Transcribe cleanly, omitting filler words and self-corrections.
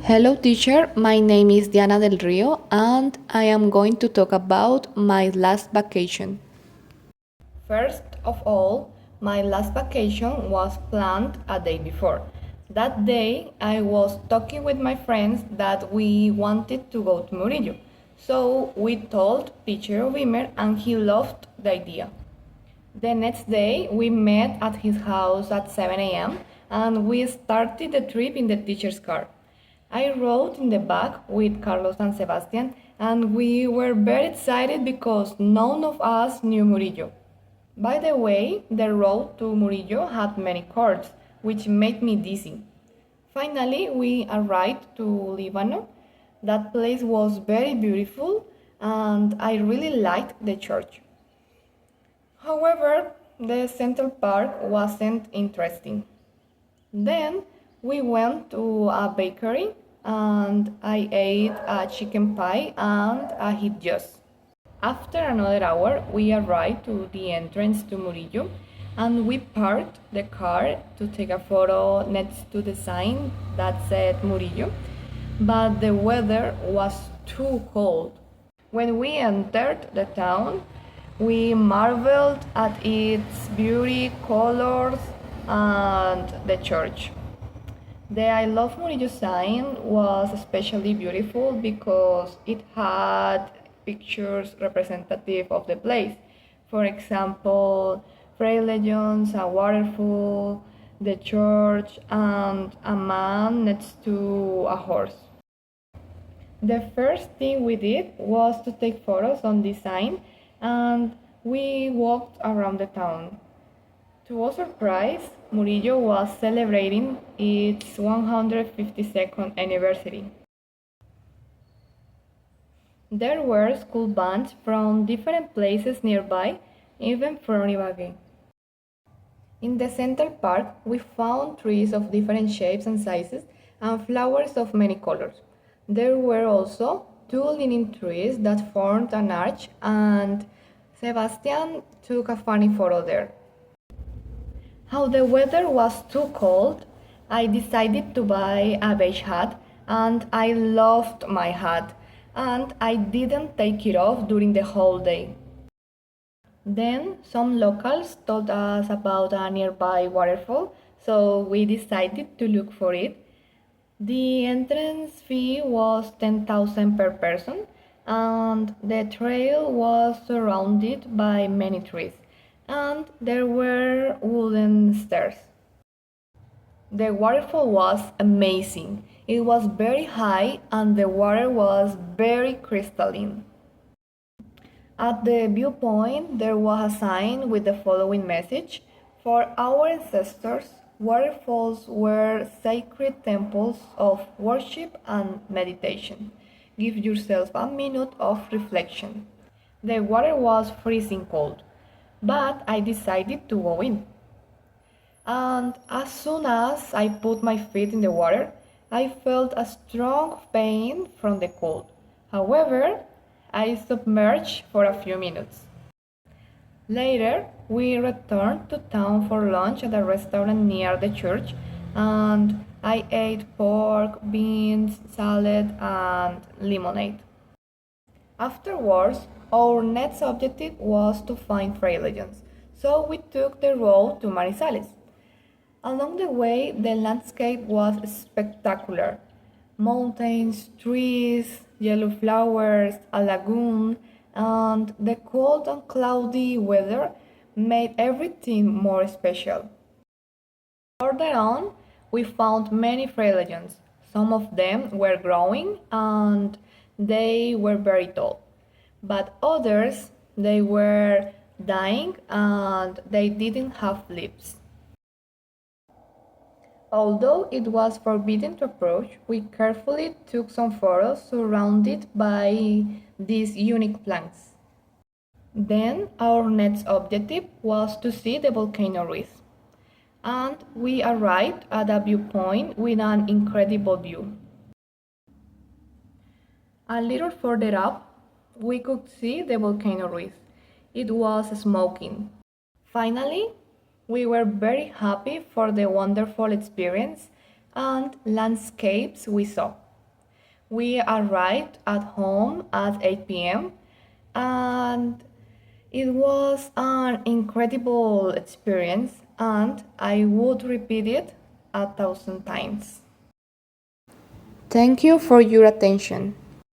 Hello, teacher. My name is Diana del Rio, and I am going to talk about my last vacation. First of all, my last vacation was planned a day before. That day, I was talking with my friends that we wanted to go to Murillo. So we told teacher Wimmer, and he loved the idea. The next day, we met at his house at 7 a.m. and we started the trip in the teacher's car. I rode in the back with Carlos and Sebastian, and we were very excited because none of us knew Murillo. By the way, the road to Murillo had many curves, which made me dizzy. Finally, we arrived to Líbano. That place was very beautiful, and I really liked the church. However, the Central Park wasn't interesting. Then we went to a bakery and I ate a chicken pie and a hot juice. After another hour, we arrived to the entrance to Murillo and we parked the car to take a photo next to the sign that said Murillo, but the weather was too cold. When we entered the town, we marveled at its beauty, colors, and the church. The I Love Murillo sign was especially beautiful because it had pictures representative of the place. For example, Fray Legends, a waterfall, the church, and a man next to a horse. The first thing we did was to take photos on this sign and we walked around the town. To our surprise, Murillo was celebrating its 152nd anniversary. There were school bands from different places nearby, even from Ibagué. In the Central Park, we found trees of different shapes and sizes and flowers of many colors. There were also two leaning trees that formed an arch, and Sebastian took a funny photo there. How the weather was too cold, I decided to buy a beige hat, and I loved my hat, and I didn't take it off during the whole day. Then some locals told us about a nearby waterfall, so we decided to look for it. The entrance fee was 10,000 per person, and the trail was surrounded by many trees, and there were wooden stairs. The waterfall was amazing. It was very high and the water was very crystalline. At the viewpoint, there was a sign with the following message: For our ancestors, waterfalls were sacred temples of worship and meditation. Give yourself a minute of reflection. The water was freezing cold, but I decided to go in. And as soon as I put my feet in the water, I felt a strong pain from the cold. However, I submerged for a few minutes. Later, we returned to town for lunch at a restaurant near the church, and I ate pork, beans, salad, and lemonade. Afterwards, our next objective was to find Fray Legends, so we took the road to Manizales. Along the way, the landscape was spectacular. Mountains, trees, yellow flowers, a lagoon, and the cold and cloudy weather made everything more special. Further on, we found many Fray Legends. Some of them were growing and they were very tall, but others, they were dying and they didn't have leaves. Although it was forbidden to approach, we carefully took some photos surrounded by these unique plants. Then our next objective was to see the volcano Ruiz, and we arrived at a viewpoint with an incredible view. A little further up, we could see the volcano Ruiz. It was smoking. Finally, we were very happy for the wonderful experience and landscapes we saw. We arrived at home at 8 p.m. and it was an incredible experience, and I would repeat it 1,000 times. Thank you for your attention.